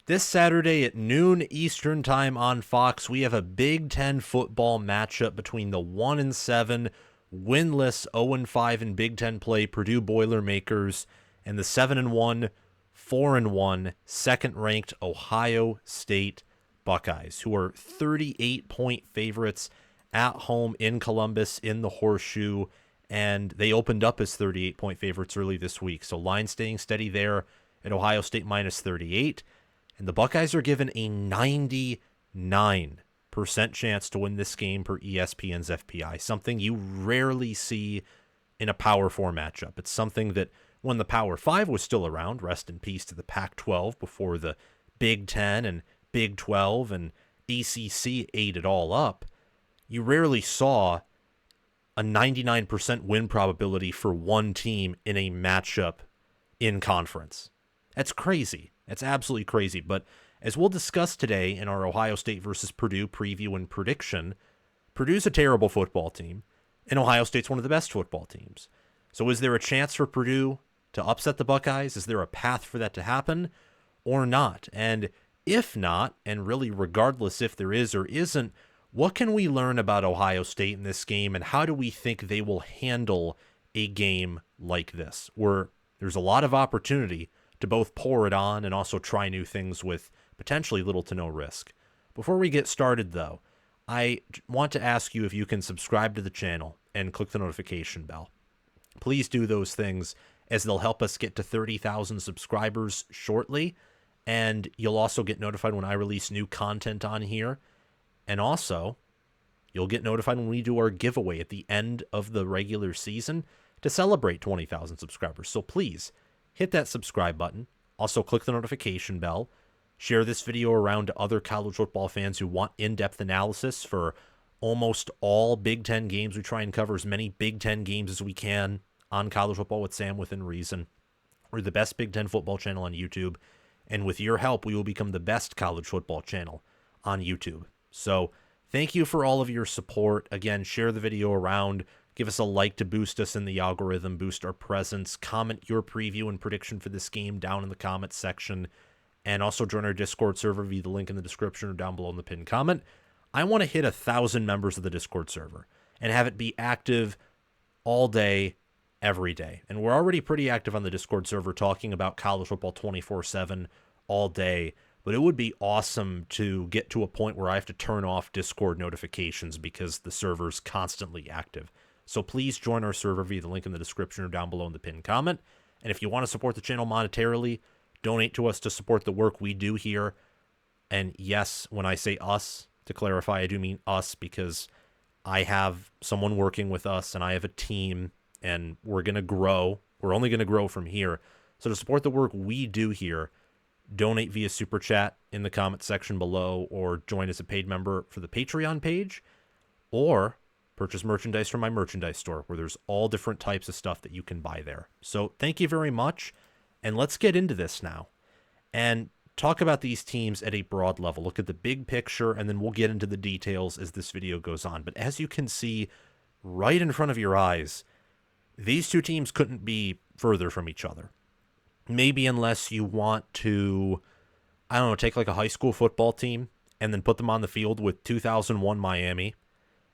This Saturday at noon Eastern Time on Fox, we have a Big Ten football matchup between the 1-7 winless 0-5 in Big Ten play Purdue Boilermakers and the 7-1 4-1 second-ranked Ohio State Buckeyes, who are 38-point favorites at home in Columbus in the Horseshoe, and they opened up as 38-point favorites early this week. So line staying steady there at Ohio State minus 38. And the Buckeyes are given a 99% chance to win this game per ESPN's FPI, something you rarely see in a Power 4 matchup. It's something that when the Power 5 was still around, rest in peace to the Pac-12 before the Big 10 and Big 12 and ACC ate it all up, you rarely saw a 99% win probability for one team in a matchup in conference. That's crazy. That's absolutely crazy. But as we'll discuss today in our Ohio State versus Purdue preview and prediction, Purdue's a terrible football team, and Ohio State's one of the best football teams. So is there a chance for Purdue to upset the Buckeyes? Is there a path for that to happen or not? And if not, and really regardless if there is or isn't, what can we learn about Ohio State in this game, and how do we think they will handle a game like this, where there's a lot of opportunity to both pour it on and also try new things with potentially little to no risk? Before we get started, though, I want to ask you if you can subscribe to the channel and click the notification bell. Please do those things, as they'll help us get to 30,000 subscribers shortly, and you'll also get notified when I release new content on here. And also, you'll get notified when we do our giveaway at the end of the regular season to celebrate 20,000 subscribers. So please hit that subscribe button. Also, click the notification bell. Share this video around to other college football fans who want in-depth analysis for almost all Big Ten games. We try and cover as many Big Ten games as we can on College Football with Sam Within Reason. We're the best Big Ten football channel on YouTube, and with your help, we will become the best college football channel on YouTube. So thank you for all of your support. Again, share the video around. Give us a like to boost us in the algorithm, boost our presence. Comment your preview and prediction for this game down in the comments section. And also join our Discord server via the link in the description or down below in the pinned comment. I want to hit 1,000 members of the Discord server and have it be active all day, every day. And we're already pretty active on the Discord server talking about college football 24/7 all day. But it would be awesome to get to a point where I have to turn off Discord notifications because the server's constantly active. So please join our server via the link in the description or down below in the pinned comment. And if you want to support the channel monetarily, donate to us to support the work we do here. And yes, when I say us, to clarify, I do mean us, because I have someone working with us and I have a team, and we're going to grow. We're only going to grow from here. So to support the work we do here, donate via Super Chat in the comment section below, or join as a paid member for the Patreon page, or purchase merchandise from my merchandise store, where there's all different types of stuff that you can buy there. So thank you very much, and let's get into this now and talk about these teams at a broad level. Look at the big picture, and then we'll get into the details as this video goes on. But as you can see right in front of your eyes, these two teams couldn't be further from each other. Maybe unless you want to, I don't know, take like a high school football team and then put them on the field with 2001 Miami.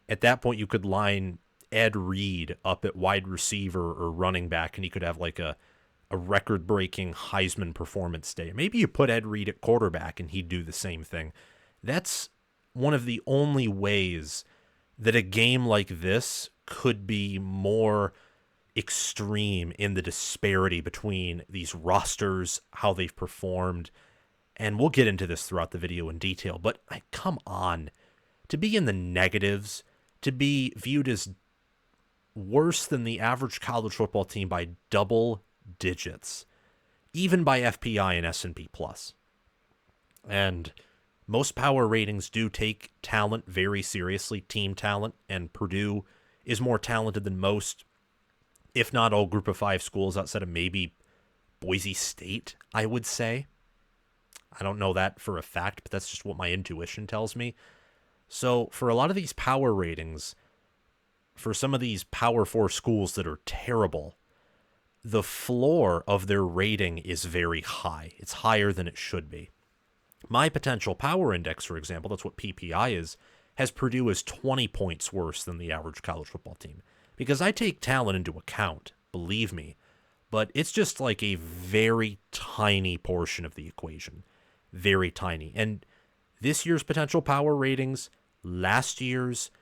At that point, you could line Ed Reed up at wide receiver or running back, and he could have like a record-breaking Heisman performance day. Maybe you put Ed Reed at quarterback, and he'd do the same thing. That's one of the only ways that a game like this could be more extreme in the disparity between these rosters, how they've performed, and we'll get into this throughout the video in detail. But come on, to be in the negatives, to be viewed as worse than the average college football team by double digits, even by FPI and S&P Plus. And most power ratings do take talent very seriously, team talent, and Purdue is more talented than most, if not all, Group of Five schools outside of maybe Boise State, I would say. I don't know that for a fact, but that's just what my intuition tells me. So for a lot of these power ratings, for some of these Power 4 schools that are terrible, the floor of their rating is very high. It's higher than it should be. My potential power index, for example, that's what PPI is, has Purdue as 20 points worse than the average college football team. Because I take talent into account, believe me, but it's just like a very tiny portion of the equation. Very tiny. And this year's potential power ratings, last year's,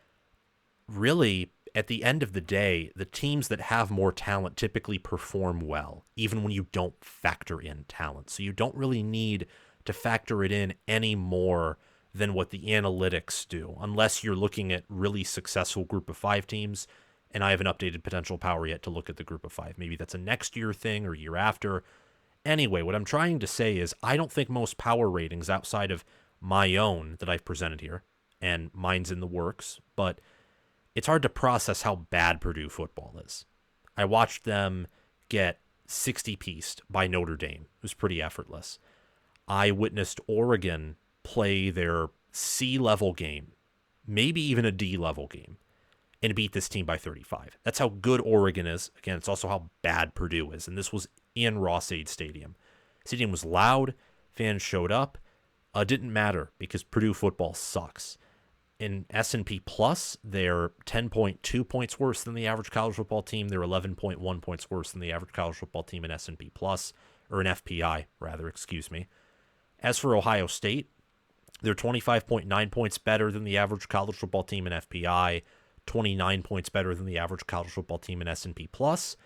really, at the end of the day, the teams that have more talent typically perform well, even when you don't factor in talent. So you don't really need to factor it in any more than what the analytics do, unless you're looking at really successful group of 5 teams. And I haven't updated potential power yet to look at the group of 5. Maybe that's a next year thing or year after. Anyway, what I'm trying to say is I don't think most power ratings outside of my own that I've presented here, and mine's in the works, but it's hard to process how bad Purdue football is. I watched them get 60-pieced by Notre Dame. It was pretty effortless. I witnessed Oregon play their C-level game, maybe even a D-level game, and beat this team by 35. That's how good Oregon is. Again, it's also how bad Purdue is, and this was in Ross-Ade Stadium. Stadium was loud. Fans showed up. Didn't matter because Purdue football sucks. In S&P Plus, they're 10.2 points worse than the average college football team. They're 11.1 points worse than the average college football team in S&P Plus, or in FPI, rather, excuse me. As for Ohio State, they're 25.9 points better than the average college football team in FPI, 29 points better than the average college football team in S&P Plus,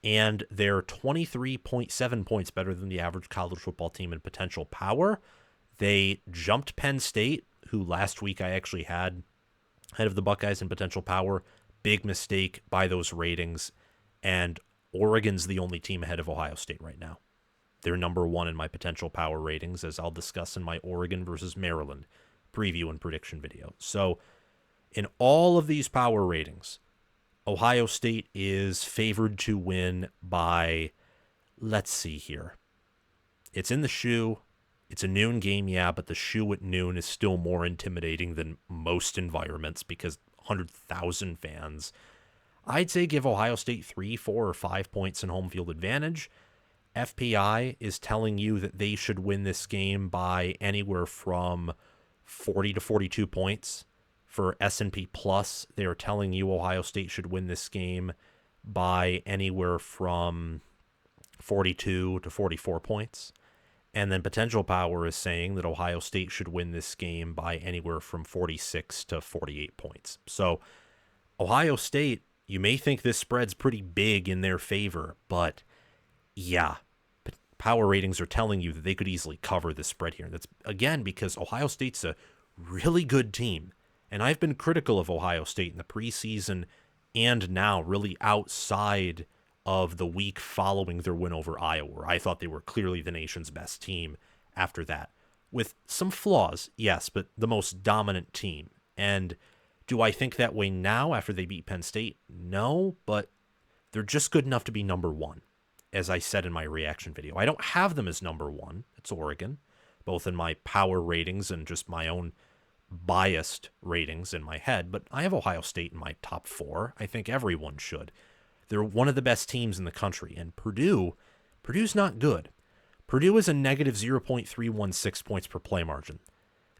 and they're 23.7 points better than the average college football team in potential power. They jumped Penn State, who last week I actually had ahead of the Buckeyes in potential power. Big mistake by those ratings. And Oregon's the only team ahead of Ohio State right now. They're number 1 in my potential power ratings, as I'll discuss in my Oregon versus Maryland preview and prediction video. So in all of these power ratings, Ohio State is favored to win by, let's see here. It's in the shoe. It's a noon game, yeah, but the shoe at noon is still more intimidating than most environments because 100,000 fans. I'd say give Ohio State 3, 4, or 5 points in home field advantage. FPI is telling you that they should win this game by anywhere from 40 to 42 points. For S&P Plus, they are telling you Ohio State should win this game by anywhere from 42 to 44 points. And then potential power is saying that Ohio State should win this game by anywhere from 46 to 48 points. So Ohio State, you may think this spread's pretty big in their favor, but yeah, power ratings are telling you that they could easily cover this spread here. And that's, again, because Ohio State's a really good team. And I've been critical of Ohio State in the preseason and now, really outside of the week following their win over Iowa, where I thought they were clearly the nation's best team after that. With some flaws, yes, but the most dominant team. And do I think that way now after they beat Penn State? No, but they're just good enough to be number 1, as I said in my reaction video. I don't have them as number 1. It's Oregon, both in my power ratings and just my own biased ratings in my head, but I have Ohio State in my top 4. I think everyone should. They're one of the best teams in the country, and Purdue's not good. Purdue is a negative 0.316 points per play margin.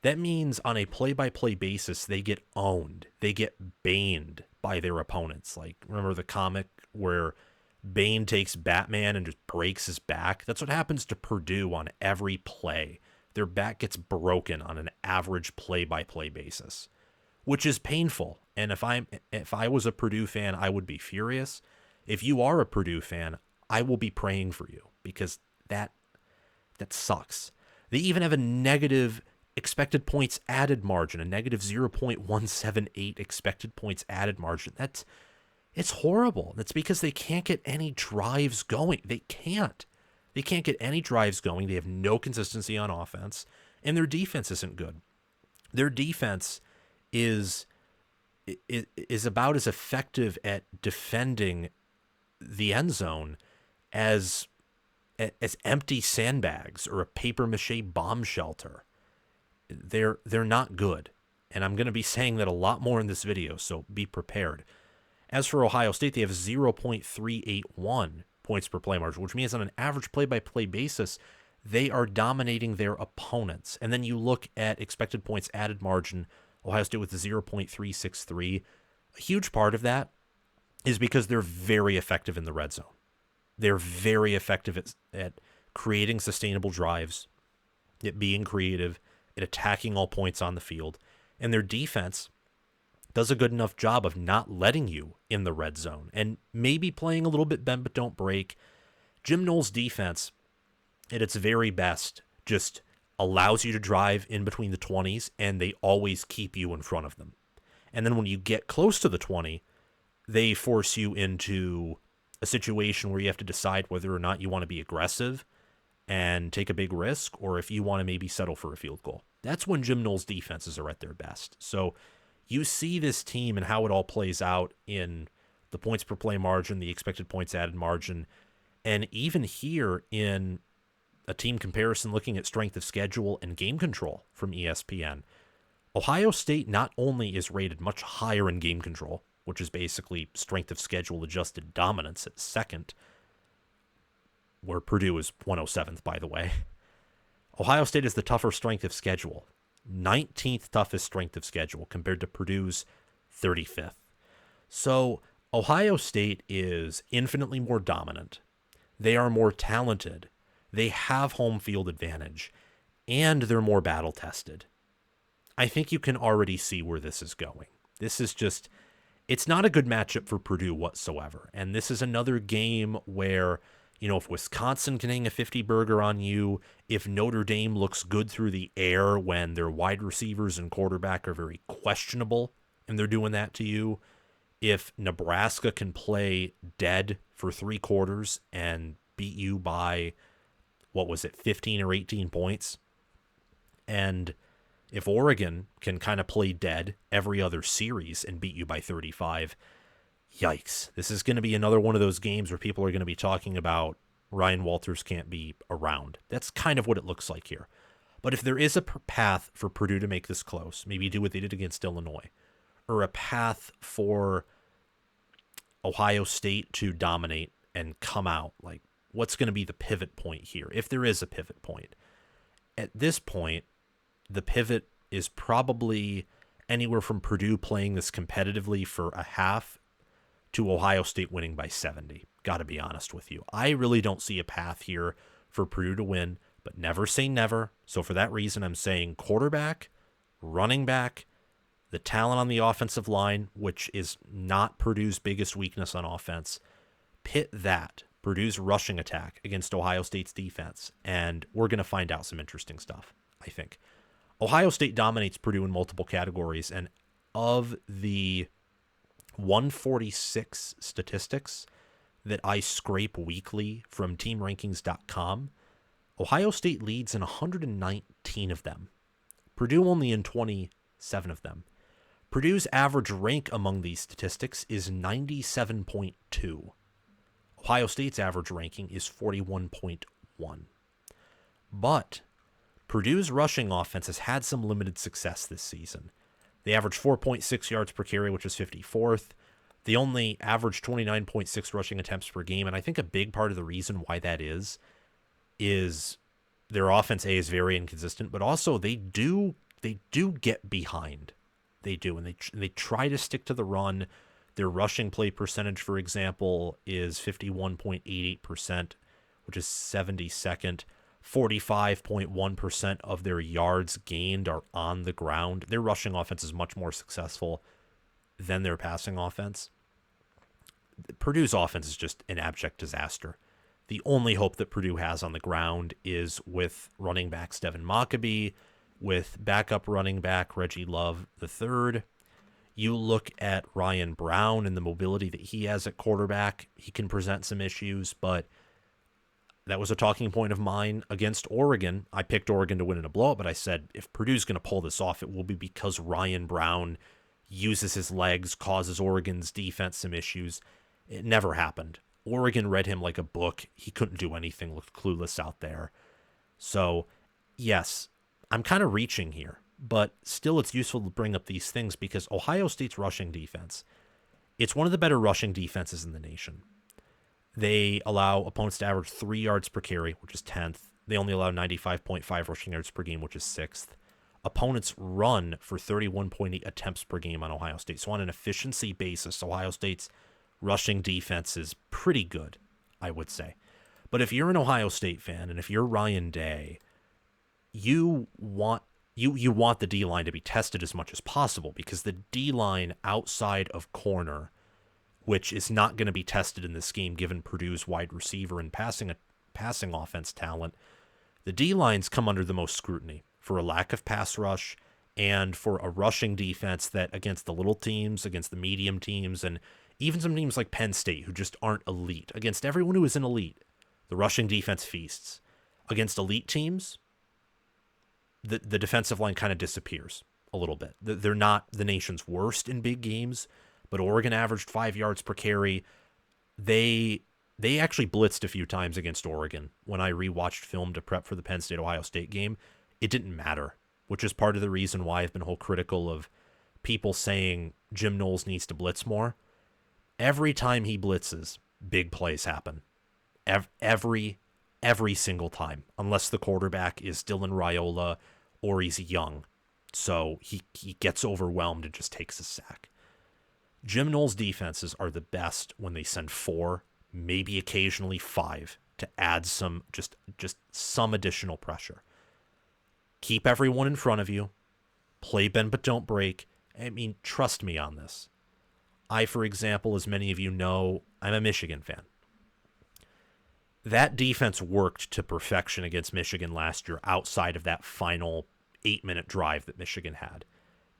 That means on a play-by-play basis, they get owned. They get baned by their opponents. Like, remember the comic where Bane takes Batman and just breaks his back? That's what happens to Purdue on every play. Their back gets broken on an average play-by-play basis, which is painful. And if I was a Purdue fan, I would be furious. If you are a Purdue fan, I will be praying for you because that sucks. They even have a negative expected points added margin, a negative 0.178 expected points added margin. It's horrible. That's because they can't get any drives going. They can't get any drives going. They have no consistency on offense, and their defense isn't good. Their defense is about as effective at defending the end zone as empty sandbags or a paper mache bomb shelter. They're not good, and I'm going to be saying that a lot more in this video, so be prepared. As for Ohio State, they have 0.381 points per play margin, which means on an average play-by-play basis, they are dominating their opponents. And then you look at expected points added margin, Ohio State with 0.363. A huge part of that is because they're very effective in the red zone. They're very effective at creating sustainable drives, at being creative, at attacking all points on the field. And their defense does a good enough job of not letting you in the red zone and maybe playing a little bit bend but don't break. Jim Knowles' defense, at its very best, just allows you to drive in between the 20s, and they always keep you in front of them. And then when you get close to the 20, they force you into a situation where you have to decide whether or not you want to be aggressive and take a big risk, or if you want to maybe settle for a field goal. That's when Jim Knowles' defenses are at their best. So you see this team and how it all plays out in the points per play margin, the expected points added margin, and even here in a team comparison looking at strength of schedule and game control from ESPN, Ohio State not only is rated much higher in game control, which is basically strength of schedule adjusted dominance at second, where Purdue is 107th, by the way. Ohio State is the tougher strength of schedule, 19th toughest strength of schedule compared to Purdue's 35th. So Ohio State is infinitely more dominant. They are more talented. They have home field advantage, and they're more battle tested. I think you can already see where this is going. This is just, it's not a good matchup for Purdue whatsoever. And this is another game where, you know, if Wisconsin can hang a 50 burger on you, if Notre Dame looks good through the air when their wide receivers and quarterback are very questionable and they're doing that to you, if Nebraska can play dead for 3 quarters and beat you by, 15 or 18 points, and if Oregon can kind of play dead every other series and beat you by 35, yikes. This is going to be another one of those games where people are going to be talking about Ryan Walters can't be around. That's kind of what it looks like here. But if there is a path for Purdue to make this close, maybe do what they did against Illinois, or a path for Ohio State to dominate and come out, like, what's going to be the pivot point here, if there is a pivot point? At this point, the pivot is probably anywhere from Purdue playing this competitively for a half to Ohio State winning by 70. Got to be honest with you. I really don't see a path here for Purdue to win, but never say never. So for that reason, I'm saying quarterback, running back, the talent on the offensive line, which is not Purdue's biggest weakness on offense, pit that, Purdue's rushing attack against Ohio State's defense, and we're going to find out some interesting stuff, I think. Ohio State dominates Purdue in multiple categories, and of the 146 statistics that I scrape weekly from teamrankings.com, Ohio State leads in 119 of them. Purdue only in 27 of them. Purdue's average rank among these statistics is 97.2. Ohio State's average ranking is 41.1. But Purdue's rushing offense has had some limited success this season. They average 4.6 yards per carry, which is 54th. They only average 29.6 rushing attempts per game, and I think a big part of the reason why that is their offense, A, is very inconsistent, but also they do get behind. They do, and they try to stick to the run. Their rushing play percentage, for example, is 51.88%, which is 72nd. 45.1% of their yards gained are on the ground. Their rushing offense is much more successful than their passing offense. Purdue's offense is just an abject disaster. The only hope that Purdue has on the ground is with running back Stephen Mockabee, with backup running back Reggie Love III. You look at Ryan Brown and the mobility that he has at quarterback. He can present some issues, but that was a talking point of mine against Oregon. I picked Oregon to win in a blowout, but I said if Purdue's going to pull this off, it will be because Ryan Brown uses his legs, causes Oregon's defense some issues. It never happened. Oregon read him like a book. He couldn't do anything, looked clueless out there. So, yes, I'm kind of reaching here, but still it's useful to bring up these things because Ohio State's rushing defense, it's one of the better rushing defenses in the nation. They allow opponents to average 3 yards per carry, which is 10th. They only allow 95.5 rushing yards per game, which is 6th. Opponents run for 31.8 attempts per game on Ohio State. So on an efficiency basis, Ohio State's rushing defense is pretty good, I would say. But if you're an Ohio State fan and if you're Ryan Day, you want the D-line to be tested as much as possible, because the D-line outside of corner, which is not going to be tested in this game given Purdue's wide receiver and passing offense talent, the D-lines come under the most scrutiny for a lack of pass rush and for a rushing defense that against the little teams, against the medium teams, and even some teams like Penn State who just aren't elite, against everyone who isn't elite, the rushing defense feasts. Against elite teams, the defensive line kind of disappears a little bit. They're not the nation's worst in big games, but Oregon averaged 5 yards per carry. They actually blitzed a few times against Oregon. When I rewatched film to prep for the Penn State-Ohio State game, it didn't matter, which is part of the reason why I've been whole critical of people saying Jim Knowles needs to blitz more. Every time he blitzes, big plays happen. Every single time, unless the quarterback is Dylan Raiola or he's young. So he gets overwhelmed and just takes a sack. Jim Knowles' defenses are the best when they send 4, maybe occasionally 5, to add some just some additional pressure. Keep everyone in front of you. Play bend but don't break. I mean, trust me on this. I, for example, as many of you know, I'm a Michigan fan. That defense worked to perfection against Michigan last year outside of that final 8-minute drive that Michigan had.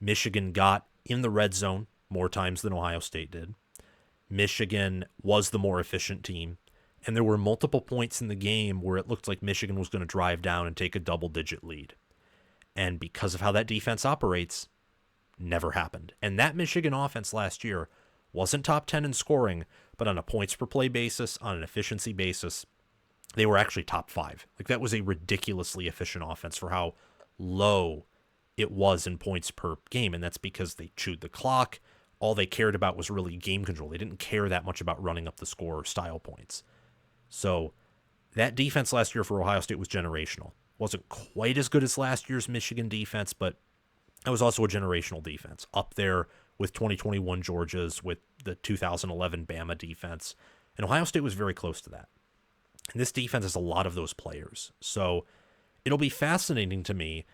Michigan got in the red zone more times than Ohio State did. Michigan was the more efficient team, and there were multiple points in the game where it looked like Michigan was going to drive down and take a double-digit lead. And because of how that defense operates, never happened. And that Michigan offense last year wasn't top 10 in scoring, but on a points per play basis, on an efficiency basis, they were actually top 5. Like, that was a ridiculously efficient offense for how low it was in points per game. And that's because they chewed the clock. All they cared about was really game control. They didn't care that much about running up the score or style points. So that defense last year for Ohio State was generational. Wasn't quite as good as last year's Michigan defense, but it was also a generational defense, up there with 2021 Georgia's, with the 2011 Bama defense. And Ohio State was very close to that. And this defense has a lot of those players. So it'll be fascinating to me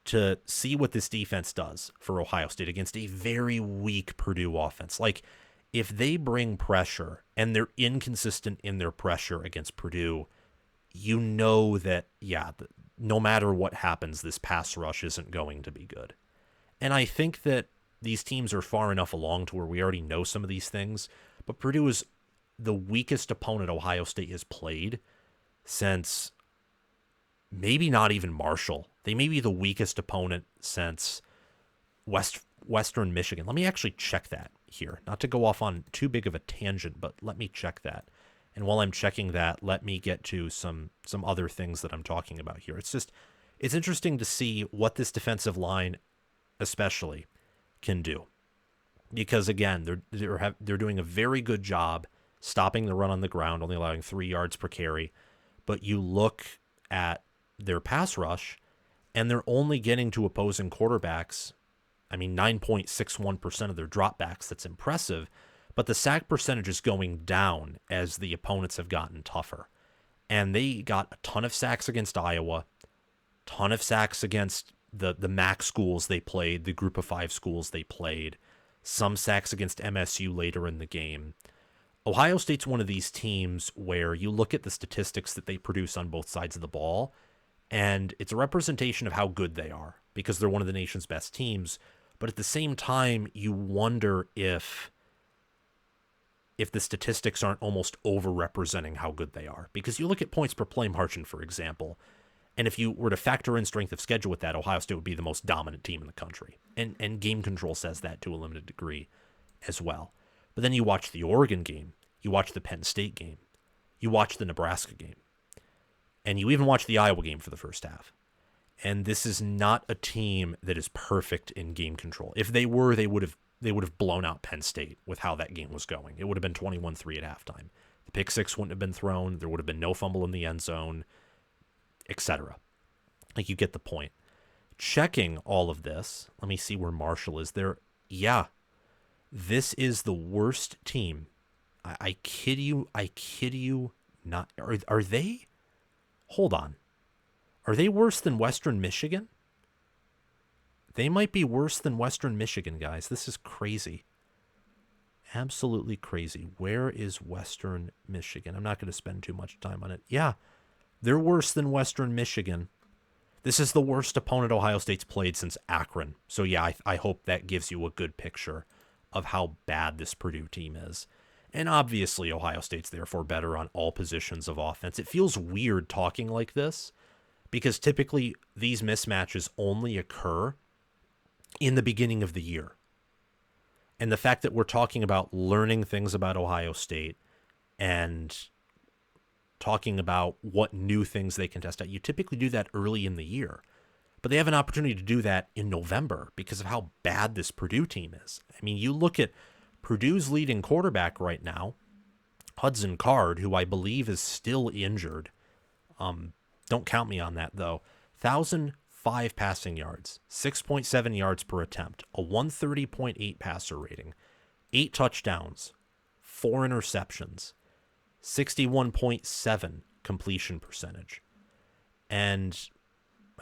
to see what this defense does for Ohio State against a very weak Purdue offense. Like, if they bring pressure and they're inconsistent in their pressure against Purdue, you know that, no matter what happens, this pass rush isn't going to be good. And I think that these teams are far enough along to where we already know some of these things, but Purdue is the weakest opponent Ohio State has played since maybe not even Marshall. They may be the weakest opponent since Western Michigan. Let me actually check that here. Not to go off on too big of a tangent, but let me check that. And while I'm checking that, let me get to some other things that I'm talking about here. It's interesting to see what this defensive line especially can do. Because again, they're doing a very good job stopping the run on the ground, only allowing 3 yards per carry. But you look at their pass rush, and they're only getting to opposing quarterbacks, 9.61% of their dropbacks. That's impressive. But the sack percentage is going down as the opponents have gotten tougher. And they got a ton of sacks against Iowa, ton of sacks against the MAC schools they played, the group of 5 schools they played, some sacks against MSU later in the game. Ohio State's one of these teams where you look at the statistics that they produce on both sides of the ball, and it's a representation of how good they are, because they're one of the nation's best teams. But at the same time, you wonder if the statistics aren't almost over-representing how good they are. Because you look at points per play margin, for example, and if you were to factor in strength of schedule with that, Ohio State would be the most dominant team in the country. And game control says that to a limited degree as well. But then you watch the Oregon game, you watch the Penn State game, you watch the Nebraska game, and you even watch the Iowa game for the first half. And this is not a team that is perfect in game control. If they were, they would have blown out Penn State with how that game was going. It would have been 21-3 at halftime. The pick six wouldn't have been thrown. There would have been no fumble in the end zone. etc. Like, you get the point. Checking all of this, let me see where Marshall is there. Yeah, this is the worst team. I kid you not. Are they? Hold on. Are they worse than Western Michigan? They might be worse than Western Michigan, guys. This is crazy. Absolutely crazy. Where is Western Michigan? I'm not going to spend too much time on it. Yeah, they're worse than Western Michigan. This is the worst opponent Ohio State's played since Akron. So yeah, I hope that gives you a good picture of how bad this Purdue team is. And obviously Ohio State's therefore better on all positions of offense. It feels weird talking like this because typically these mismatches only occur in the beginning of the year. And the fact that we're talking about learning things about Ohio State and talking about what new things they can test out, you typically do that early in the year. But they have an opportunity to do that in November because of how bad this Purdue team is. I mean, you look at Purdue's leading quarterback right now, Hudson Card, who I believe is still injured. Don't count me on that, though. 1,005 passing yards, 6.7 yards per attempt, a 130.8 passer rating, 8 touchdowns, 4 interceptions, 61.7 completion percentage. And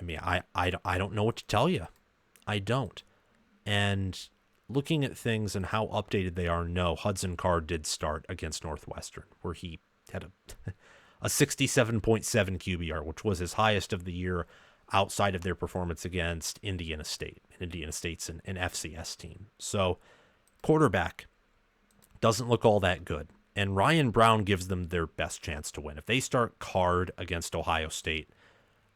I mean, I don't know what to tell you. I don't. And looking at things and how updated they are, no, Hudson Card did start against Northwestern, where he had a 67.7 QBR, which was his highest of the year outside of their performance against Indiana State. And Indiana State's an FCS team. So quarterback doesn't look all that good. And Ryan Brown gives them their best chance to win. If they start Card against Ohio State,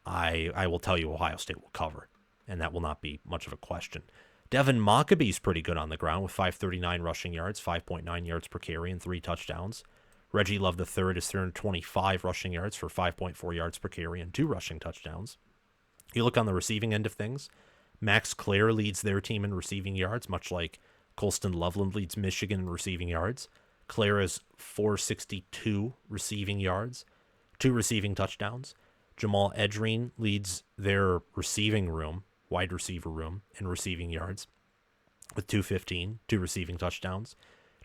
I will tell you Ohio State will cover, and that will not be much of a question. Devin Maccabee's pretty good on the ground with 539 rushing yards, 5.9 yards per carry, and 3 touchdowns. Reggie Love III is 325 rushing yards for 5.4 yards per carry and 2 rushing touchdowns. You look on the receiving end of things, Max Clare leads their team in receiving yards, much like Colston Loveland leads Michigan in receiving yards. Clare has 462 receiving yards, 2 receiving touchdowns. Jamal Edrine leads their receiving room, wide receiver room, in receiving yards with 215, 2 receiving touchdowns.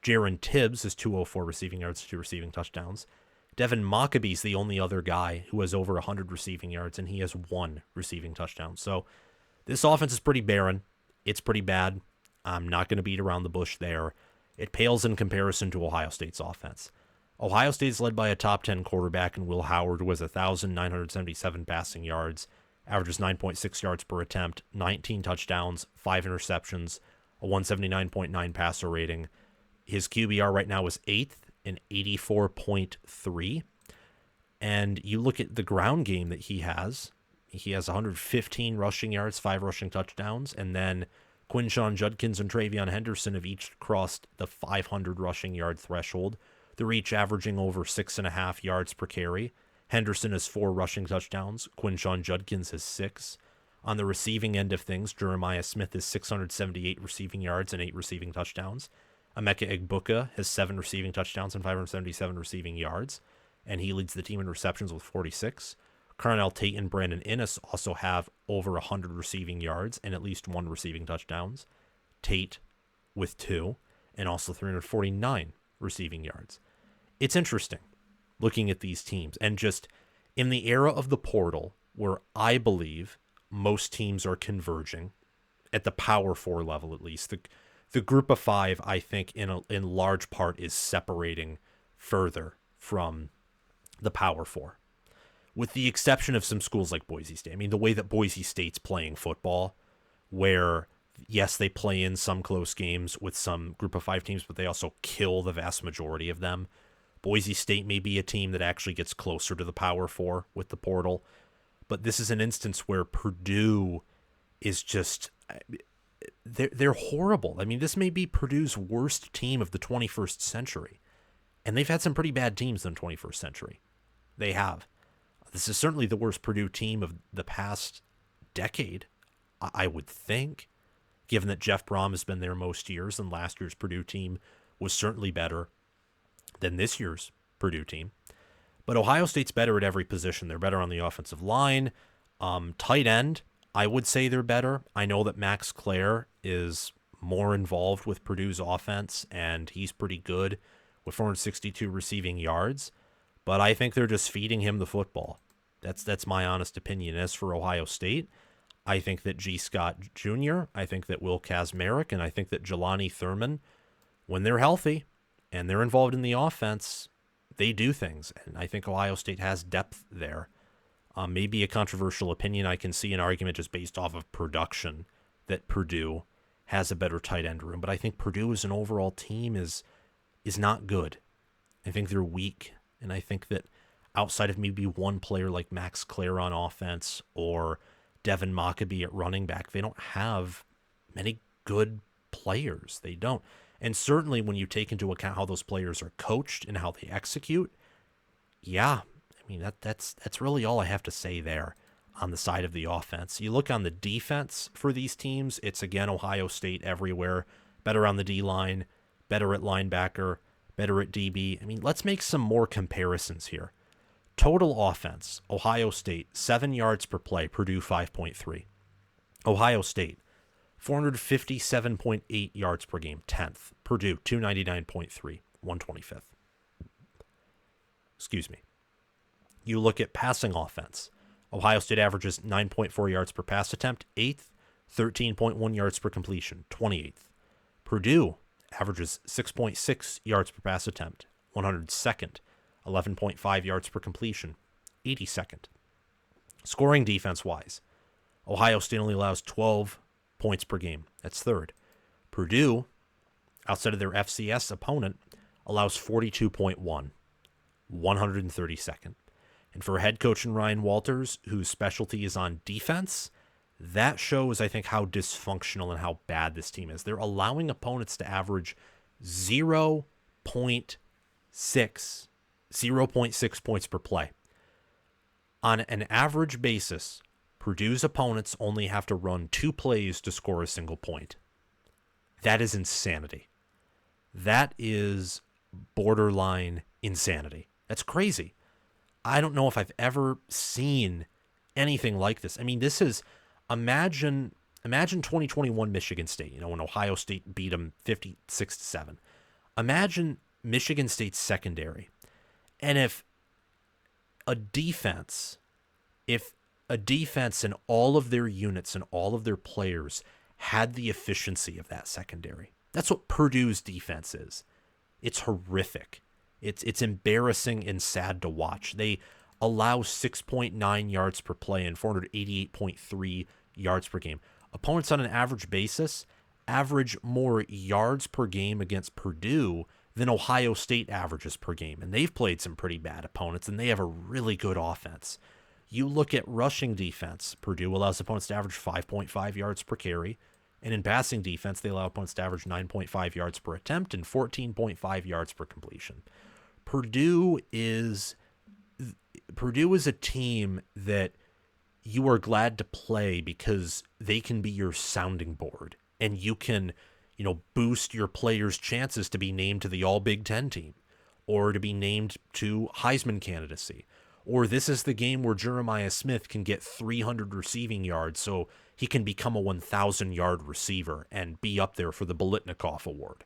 Jaron Tibbs has 204 receiving yards, 2 receiving touchdowns. Devin Maccabee's the only other guy who has over 100 receiving yards, and he has 1 receiving touchdown. So this offense is pretty barren. It's pretty bad. I'm not going to beat around the bush there. It pales in comparison to Ohio State's offense. Ohio State's led by a top 10 quarterback in Will Howard, who has 1,977 passing yards, averages 9.6 yards per attempt, 19 touchdowns, 5 interceptions, a 179.9 passer rating. His QBR right now is 8th in 84.3. And you look at the ground game that he has 115 rushing yards, 5 rushing touchdowns, and then Quinshon Judkins and Travion Henderson have each crossed the 500 rushing yard threshold. They're each averaging over 6.5 yards per carry. Henderson has 4 rushing touchdowns. Quinshon Judkins has 6. On the receiving end of things, Jeremiah Smith has 678 receiving yards and 8 receiving touchdowns. Emeka Egbuka has 7 receiving touchdowns and 577 receiving yards, and he leads the team in receptions with 46. Carnell Tate and Brandon Innes also have over 100 receiving yards and at least 1 receiving touchdowns. Tate with 2, and also 349 receiving yards. It's interesting looking at these teams, and just in the era of the portal, where I believe most teams are converging at the Power 4 level, at least the group of 5, I think in large part is separating further from the Power 4, with the exception of some schools like Boise State. I mean, the way that Boise State's playing football, where yes, they play in some close games with some group of 5 teams, but they also kill the vast majority of them. Boise State may be a team that actually gets closer to the Power 4 with the portal, but this is an instance where Purdue is just, they're horrible. I mean, this may be Purdue's worst team of the 21st century, and they've had some pretty bad teams in the 21st century. They have. This is certainly the worst Purdue team of the past decade, I would think, given that Jeff Brom has been there most years, and last year's Purdue team was certainly better than this year's Purdue team. But Ohio State's better at every position. They're better on the offensive line. Tight end, I would say they're better. I know that Max Clare is more involved with Purdue's offense, and he's pretty good with 462 receiving yards. But I think they're just feeding him the football. That's my honest opinion. As for Ohio State, I think that G. Scott Jr., I think that Will Kazmarek, and I think that Jelani Thurman, when they're healthy and they're involved in the offense, they do things. And I think Ohio State has depth there. Maybe a controversial opinion. I can see an argument just based off of production that Purdue has a better tight end room. But I think Purdue as an overall team is not good. I think they're weak. And I think that outside of maybe one player like Max Clare on offense or Devin Mockabee at running back, they don't have many good players. They don't. And certainly when you take into account how those players are coached and how they execute, yeah, I mean, that's really all I have to say there on the side of the offense. You look on the defense for these teams, it's again Ohio State everywhere, better on the D-line, better at linebacker, better at DB. I mean, let's make some more comparisons here. Total offense, Ohio State, 7 yards per play, Purdue 5.3. Ohio State, 457.8 yards per game, 10th. Purdue, 299.3, 125th. Excuse me. You look at passing offense. Ohio State averages 9.4 yards per pass attempt, 8th. 13.1 yards per completion, 28th. Purdue averages 6.6 yards per pass attempt, 102nd. 11.5 yards per completion, 82nd. Scoring defense-wise, Ohio State only allows 12 points per game. That's 3rd. Purdue, outside of their FCS opponent, allows 42.1, 132nd. And for head coach Ryan Walters, whose specialty is on defense, that shows, I think, how dysfunctional and how bad this team is. They're allowing opponents to average 0.6 points per play. On an average basis, Purdue's opponents only have to run 2 plays to score a single point. That is insanity. That is borderline insanity. That's crazy. I don't know if I've ever seen anything like this. I mean, this is, imagine 2021 Michigan State, when Ohio State beat them 56-7. Imagine Michigan State's secondary. And if a defense and all of their units and all of their players had the efficiency of that secondary, that's what Purdue's defense is. It's horrific. It's embarrassing and sad to watch. They allow 6.9 yards per play and 488.3 yards per game. Opponents on an average basis average more yards per game against Purdue than Ohio State averages per game. And they've played some pretty bad opponents, and they have a really good offense. You look at rushing defense. Purdue allows opponents to average 5.5 yards per carry. And in passing defense, they allow opponents to average 9.5 yards per attempt and 14.5 yards per completion. Purdue is a team that you are glad to play because they can be your sounding board, and you can, boost your players' chances to be named to the All Big Ten team or to be named to Heisman candidacy. Or this is the game where Jeremiah Smith can get 300 receiving yards so he can become a 1,000-yard receiver and be up there for the Biletnikoff Award,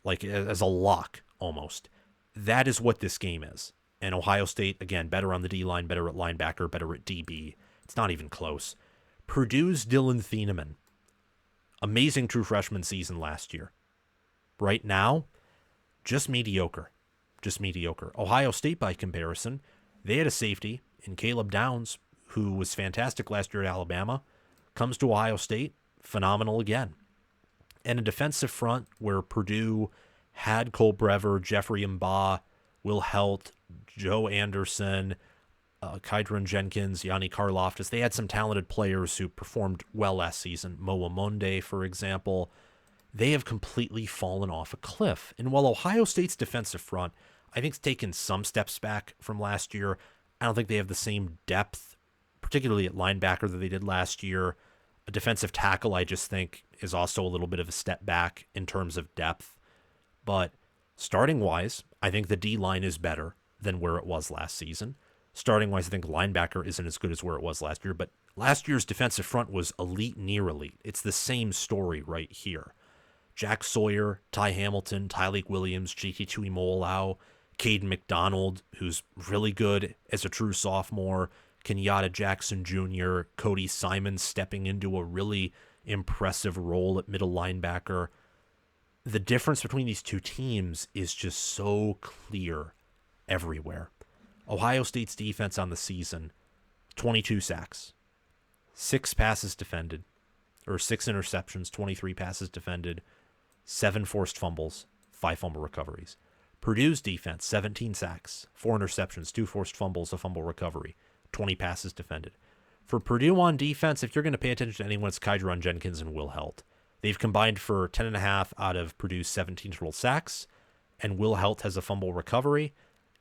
like as a lock almost. That is what this game is. And Ohio State, again, better on the D-line, better at linebacker, better at DB. It's not even close. Purdue's Dylan Thieneman, amazing true freshman season last year. Right now, just mediocre. Ohio State, by comparison, they had a safety in Caleb Downs, who was fantastic last year at Alabama, comes to Ohio State, phenomenal again. And a defensive front where Purdue had Cole Brever, Jeffrey Mbaugh, Will Helt, Joe Anderson, Kydron Jenkins, Yanni Karloftis. They had some talented players who performed well last season. Mo Amonde, for example. They have completely fallen off a cliff. And while Ohio State's defensive front, I think, has taken some steps back from last year, I don't think they have the same depth, particularly at linebacker, that they did last year. A defensive tackle, I just think, is also a little bit of a step back in terms of depth. But starting-wise, I think the D-line is better. than where it was last season. Starting wise, I think linebacker isn't as good as where it was last year, but last year's defensive front was elite, near elite. It's the same story right here. Jack Sawyer, Ty Hamilton, Tyleik Williams, JT Tuimoloau, Caden McDonald, who's really good as a true sophomore, Kenyatta Jackson Jr., Cody Simon stepping into a really impressive role at middle linebacker. The difference between these two teams is just so clear everywhere. Ohio State's defense on the season, 22 sacks, 6 passes defended, or 6 interceptions, 23 passes defended, 7 forced fumbles, 5 fumble recoveries. Purdue's defense, 17 sacks, 4 interceptions, 2 forced fumbles, a fumble recovery, 20 passes defended. For Purdue on defense, if you're going to pay attention to anyone, it's Kydron Jenkins and Will Helt. They've combined for 10.5 out of Purdue's 17 total sacks, and Will Helt has a fumble recovery,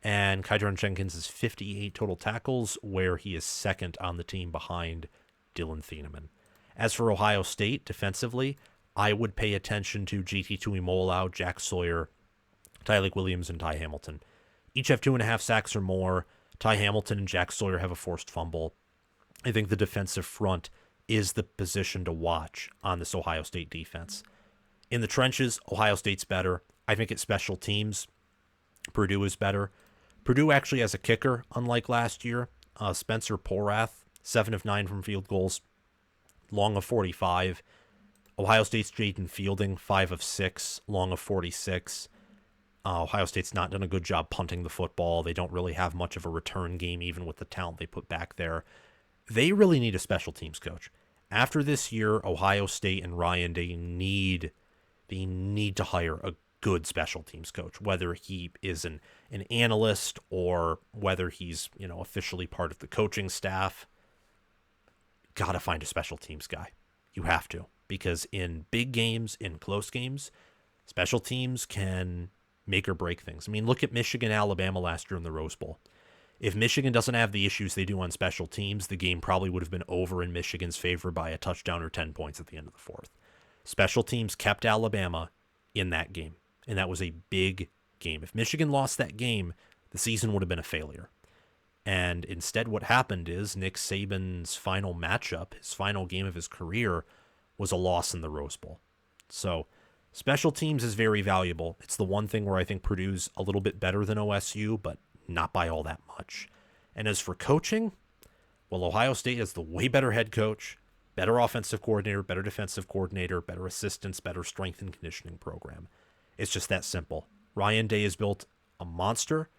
and Kydron Jenkins has 58 total tackles, where he is second on the team behind Dylan Thieneman. As for Ohio State, defensively, I would pay attention to JT Tuimoloau, Jack Sawyer, Tyleik Williams, and Ty Hamilton. Each have 2.5 sacks or more. Ty Hamilton and Jack Sawyer have a forced fumble. I think the defensive front is the position to watch on this Ohio State defense. In the trenches, Ohio State's better. I think at special teams, Purdue is better. Purdue actually has a kicker, unlike last year. Spencer Porath, 7 of 9 from field goals, long of 45. Ohio State's Jaden Fielding, 5 of 6, long of 46. Ohio State's not done a good job punting the football. They don't really have much of a return game, even with the talent they put back there. They really need a special teams coach. After this year, Ohio State and Ryan Day need to hire a good special teams coach, whether he is an analyst or whether he's, officially part of the coaching staff. Gotta find a special teams guy. You have to, because in big games, in close games, special teams can make or break things. I mean, look at Michigan, Alabama last year in the Rose Bowl. If Michigan doesn't have the issues they do on special teams, the game probably would have been over in Michigan's favor by a touchdown or 10 points at the end of the fourth. Special teams kept Alabama in that game, and that was a big game. If Michigan lost that game, the season would have been a failure. And instead what happened is Nick Saban's final matchup, his final game of his career, was a loss in the Rose Bowl. So special teams is very valuable. It's the one thing where I think Purdue's a little bit better than OSU, but not by all that much. And as for coaching, well, Ohio State has the way better head coach, better offensive coordinator, better defensive coordinator, better assistants, better strength and conditioning program. It's just that simple. Ryan Day has built a monster.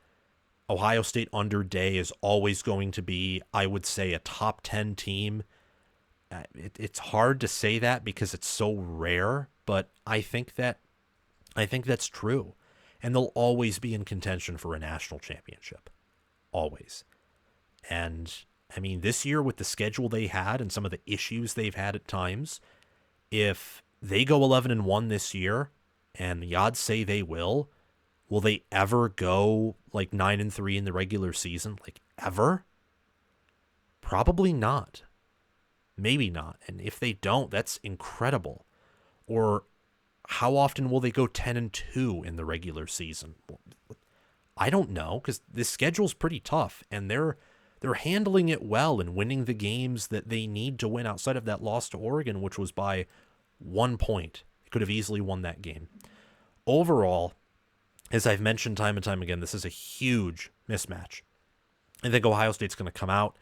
Ohio State under Day is always going to be, I would say, a top 10 team. It's hard to say that because it's so rare, but I think that's true. And they'll always be in contention for a national championship. Always. And, I mean, this year with the schedule they had and some of the issues they've had at times, if they go 11-1 this year, and the odds say they will they ever go like 9-3 in the regular season? Like, ever? Probably not. Maybe not. And if they don't, that's incredible. Or how often will they go 10-2 in the regular season? I don't know, because this schedule's pretty tough, and they're handling it well and winning the games that they need to win outside of that loss to Oregon, which was by 1 point. They could have easily won that game. Overall, as I've mentioned time and time again, this is a huge mismatch. I think Ohio State's going to come out.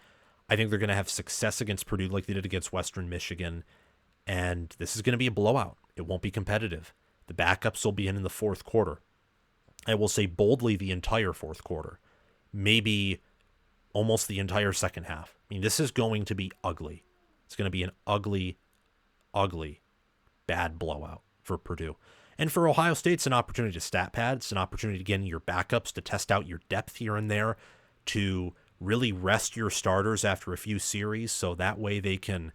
I think they're going to have success against Purdue like they did against Western Michigan, and this is going to be a blowout. It won't be competitive. The backups will be in the fourth quarter. I will say boldly the entire fourth quarter. Maybe almost the entire second half. I mean, this is going to be ugly. It's going to be an ugly, ugly, bad blowout for Purdue. And for Ohio State, it's an opportunity to stat pad. It's an opportunity to get in your backups, to test out your depth here and there, to really rest your starters after a few series so that way they can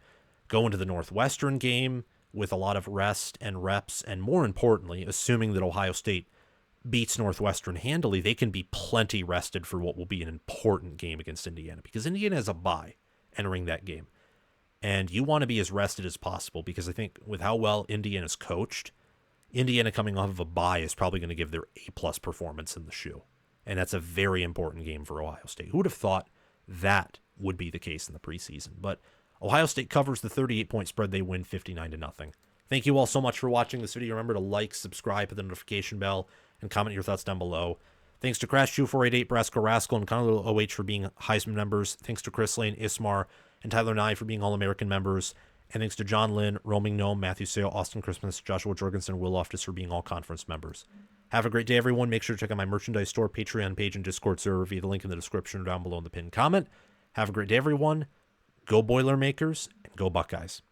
go into the Northwestern game with a lot of rest and reps, and more importantly, assuming that Ohio State beats Northwestern handily, they can be plenty rested for what will be an important game against Indiana, because Indiana has a bye entering that game. And you want to be as rested as possible, because I think with how well Indiana's coached, Indiana coming off of a bye is probably going to give their A+ performance in the shoe. And that's a very important game for Ohio State. Who would have thought that would be the case in the preseason? But Ohio State covers the 38-point spread. They win 59-0. Thank you all so much for watching this video. Remember to like, subscribe, hit the notification bell, and comment your thoughts down below. Thanks to Crash2488, Brasco Rascal, and Connor OH for being Heisman members. Thanks to Chris Lane, Ismar, and Tyler Nye for being All-American members. And thanks to John Lynn, Roaming Gnome, Matthew Sale, Austin Christmas, Joshua Jorgensen, Will Loftus for being all-conference members. Have a great day, everyone. Make sure to check out my merchandise store, Patreon page, and Discord server via the link in the description or down below in the pinned comment. Have a great day, everyone. Go Boilermakers, and go Buckeyes.